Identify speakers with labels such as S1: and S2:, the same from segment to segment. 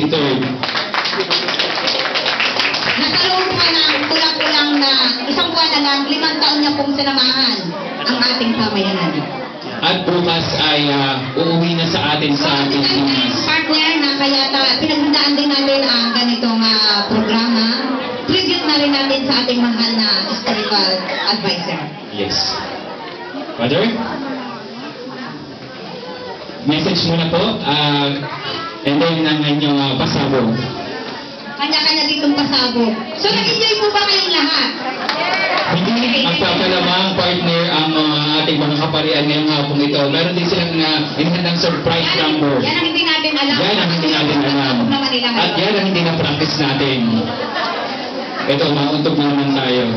S1: 23rd.
S2: Nasa loob pa ng kulang-kulang na isang buwan na lang, 5 taon niya pong sinamahan ang ating pamayanan.
S1: At bukas ay uuwi na sa atin sa Pilipinas.
S2: Partner na kaya pinagdaan din natin ang ganitong programa. Tribute na rin natin sa ating mahal na spiritual advisor.
S1: Yes. Father? Message muna po. And then ang inyong pasabog.
S2: Kanya-kanya ditong pasabog. So, nag-enjoy po ba kayong lahat?
S1: Hindi magpapalamang partner ang ating mga kaparian ngayong hapong ito. Meron din silang inhandang surprise number.
S2: Yan ang hindi natin alam.
S1: Yan ang hindi natin alam. At yan ang hindi na-practice natin. Ito, mauntog na naman tayo.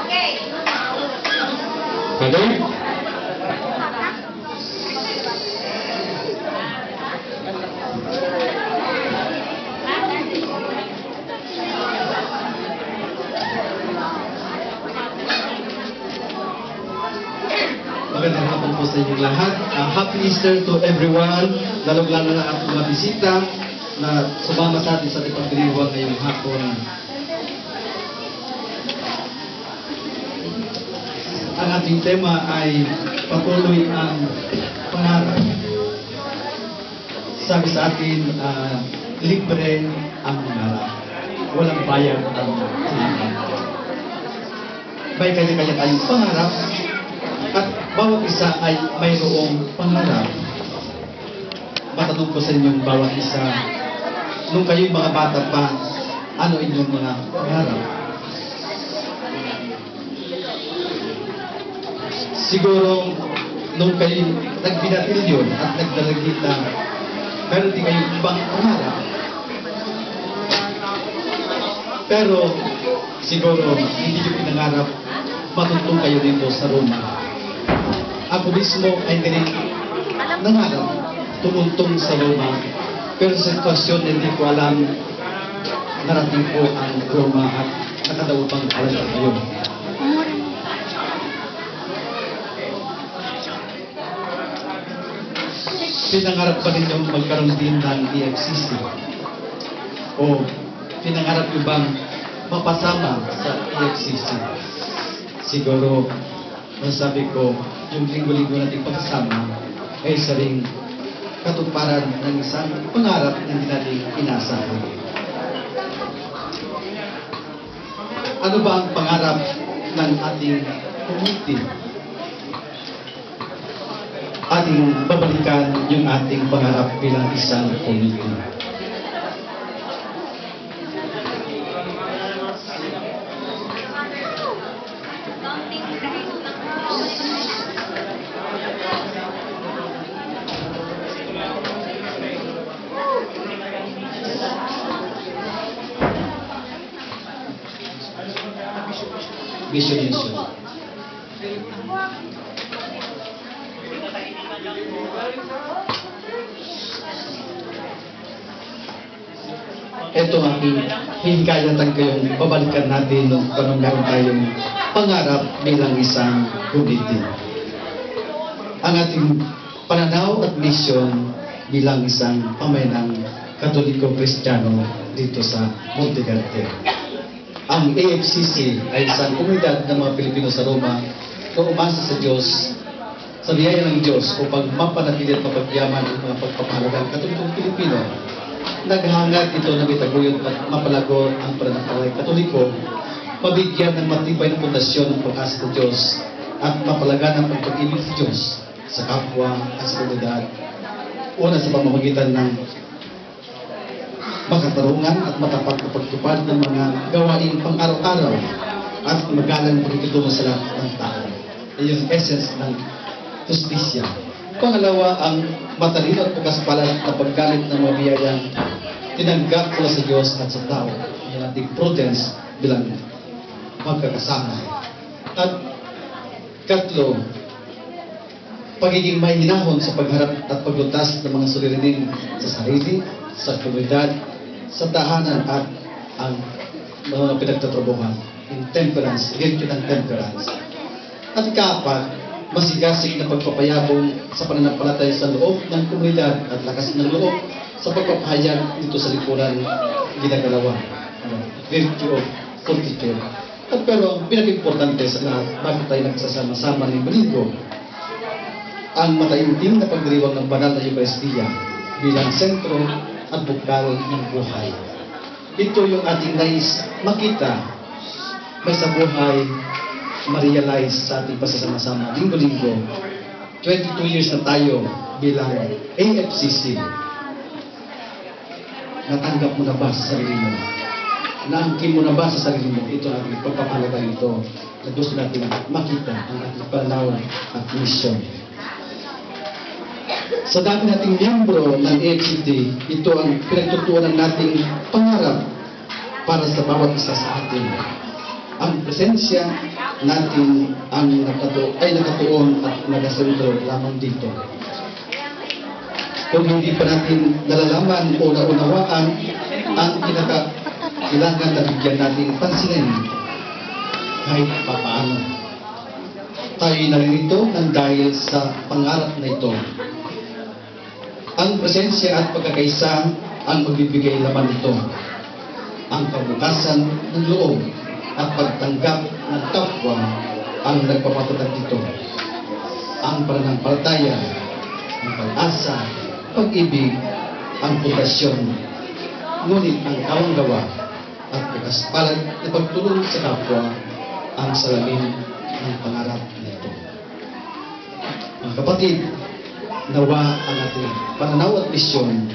S2: Okay.
S1: Father?
S3: Magandang hapon po sa inyong lahat. Happy Easter to everyone, lalong-lalo na ang mga bisita na sumama sa atin sa ipagdiriwang ngayong hapon. Ang ating tema ay patuloy ang pangarap. Sabi sa atin, libre ang pangarap. Walang bayad ang pangarap. May kanya-kanya tayong pangarap. At bawat isa ay mayroong pangarap. Matanong ko sa inyong bawat isa, nung kayo'y mga bata pa, ano inyong mga pangarap? Siguro, nung kayo'y nagbinatilyon at nagdalagita, meron din kayong ibang pangarap. Pero, siguro, hindi nyo pinangarap, matuntong kayo dito sa Roma. Ako mismo ay nangarap tumuntong sa Roma, pero sa sitwasyon hindi ko alam narating ko ang Roma at nakadaupang alam kayo. Pinangarap pa ninyong magkaroon din ng EFCC? O pinangarap nyo bang mapasama sa EFCC? Siguro, masasabi ko, yung linggo-linggo nating pagsasama ay isa ring katuparan ng isang pangarap na hindi natin inasahan. Ano ba ang pangarap ng ating community? Ating babalikan yung ating pangarap bilang isang community. Vision. Ito ang hihikayatan kayong babalikan natin kung meron tayong pangarap bilang isang community. Ang ating pananaw at misyon bilang isang pamayanang Katoliko-Kristiyano dito sa Monteverde. Ang AFCC ay isang komunidad ng mga Pilipino sa Roma na umasa sa Diyos, sa biyaya ng Diyos upang mapanatili at mapagyaman ang mga pagpapahalagang Katolikong Pilipino. Naghahangad ito na itaguyod at mapalago ang pananampalatayang Katoliko, mabigyan ng matibay na pundasyon ng pag-asa sa Diyos at mapalagan ang pagpag-ibig sa Diyos sa kapwa at sa komunidad. Una sa pamamagitan ng makatarungan at matapat na pagtupad ng mga gawain pang-araw-araw at magalang pagkikitungo sa lahat ng tao. Iyon ang essence ng justisya. Pangalawa, ang matalino at pagkaspalan na paggalit ng mga biyayang tinanggap mula sa Diyos at sa tao. Yan ating prudence bilang magkakasama. At katlo, pagiging mahinahon sa pagharap at paglutas ng mga suliranin sa sarili, sa komunidad, sa tahanan at ang mga pinagtatrabuhan. In temperance, virtue ng temperance. At ikapat, masigasig na pagpapayabong sa pananampalataya sa loob ng komunidad at lakas ng loob sa pagpapahayag dito sa lipunan ginagalawan. Virtue of fortitude. At pero ang pinag-importante sa lahat, bakit tayo nagsasama-sama ng Domingo, ang mataimtim na pagdiriwang ng banal na Eucharistia bilang sentro at bukal ng buhay. Ito yung ating nais makita, may sa buhay, ma-realize sa ating pasasama-sama. Linggo-linggo, 22 years na tayo bilang AFCC. Natanggap mo na ba sa sarili mo? Naangkin mo na ba sa sarili mo? Ito ang pagpapahalaga nito na gusto natin makita ang ating pananaw at mission. Sa dami nating miyembro ng AFCD, ito ang pinagtutuunan nating pangarap para sa bawat isa sa atin. Ang presensya natin ay nakatuon at nagasentro lamang dito. Kung hindi pa natin nalalaman o naunawaan ang kailangan na bigyan natin pansinin kahit papaano. Tayo naririto ng dahil sa pangarap na ito. Ang presensya at pagkakaisa ang magbibigay laman nito. Ang pagbukasan ng loob at pagtanggap ng kapwa ang nagpapatatag dito. Ang pananampalataya, ang pag-asa, pag-ibig, ang pundasyon, ngunit ang kawang-gawa at pagkaspalad na pagtulong sa kapwa ang salamin ng pangarap nito. Mga kapatid, nawa ang ating pananaw at misyon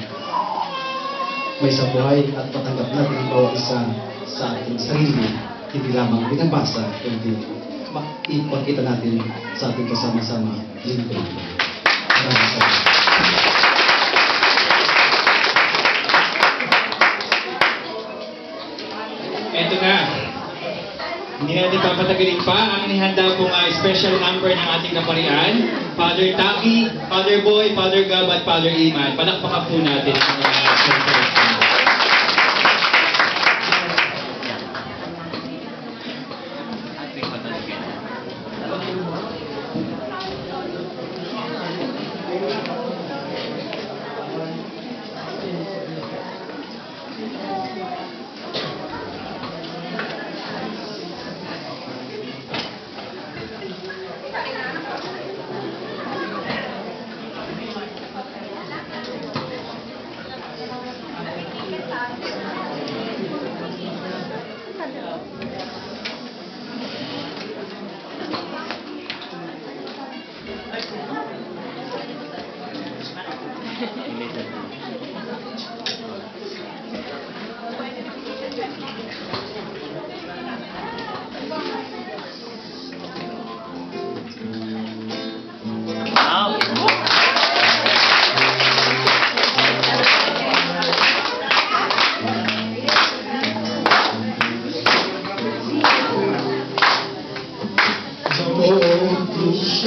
S3: may sa buhay at patanggap natin ang bawat isa sa ating sarili, hindi lamang binabasa, kundi ipakita natin sa ating kasama-sama linggo. Maraming salamat.
S1: Eto na. Hindi natin papatagalin pa ang inihanda pong special number ng ating kaparian. Father Taki, Father Boy, Father Gab at Father Iman. Palakpakan po natin ang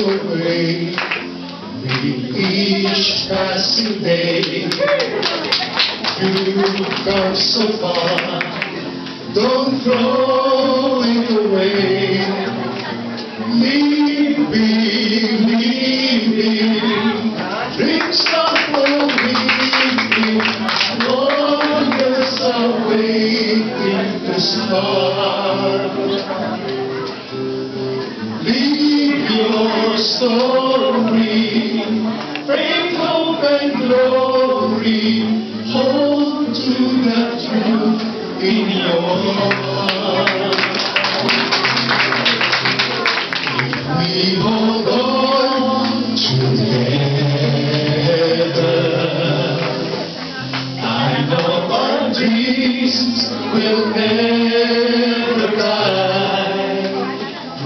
S4: away with each passing day. You've come so far, don't throw it away. Leave me, drinks of flowing, wonders are waiting to start. Leave your story, faith, hope, and glory. Hold to the truth in your heart. If we hold on together, I know our dreams will never die.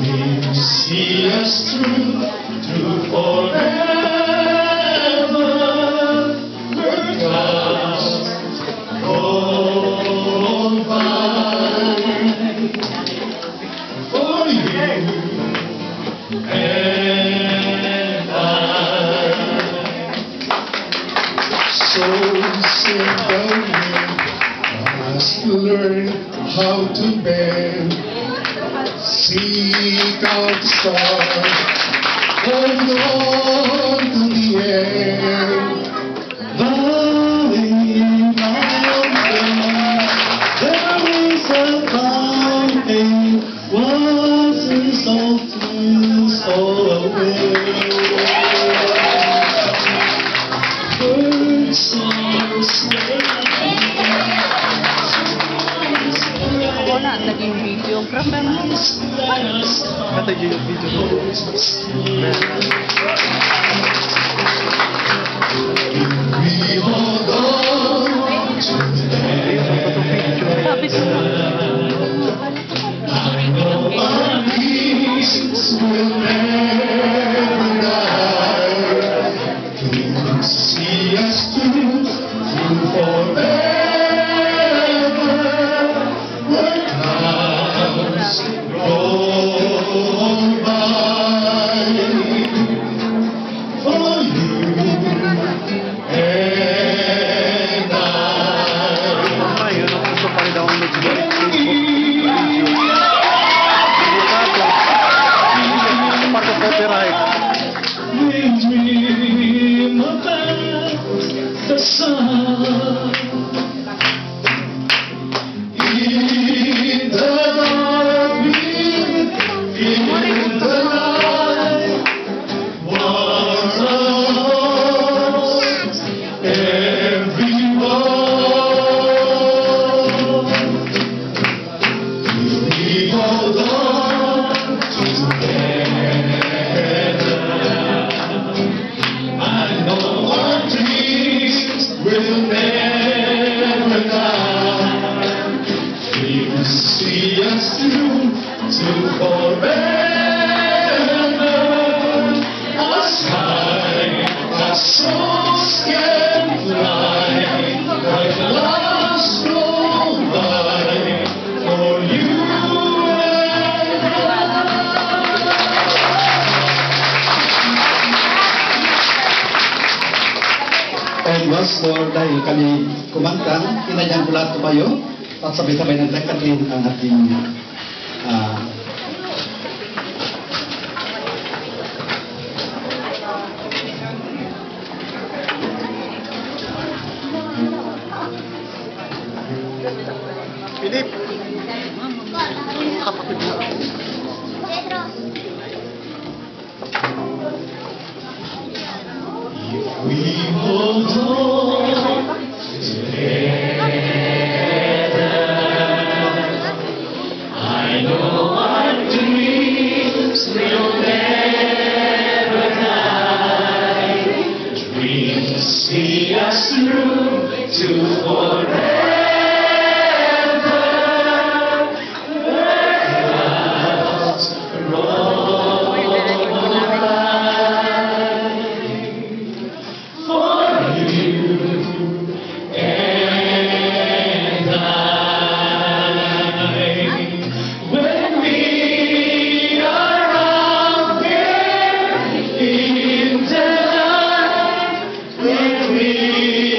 S4: Will see us through forever. We're God's own vine for you and I. So sit down here, must learn how to bend. Seek out the stars, Hold on to the end.
S3: Valley mountain, there is a fountain, wasn't so too far away. Birds are singing.
S5: Ako na, naging videographer mo. Ito yung video ko.
S4: We hold on to the end.
S5: Sabi ko,
S4: Our peace will never die. To see us through forever. When clouds roll by, for you and I.
S5: ayun, ang gusto pa rin download sa Facebook video. Part of copyright.
S3: We dream about the sun.
S4: In the dark, in the light, was lost everyone. We hold on together. I know our dreams will never die. He will see us through to forever. Us high, our souls can fly like lost roll by for you and
S3: And once more, dahil kami kumanta, inanyang ko lahat tumayo at sabay-sabay nagtakatin ang ating
S5: Philip! Kapatid mo.
S4: we hold on together. I know our dreams will never die. Dreams see us through to forever. Where clouds roll by. For you and I, when we are out there in the night, when we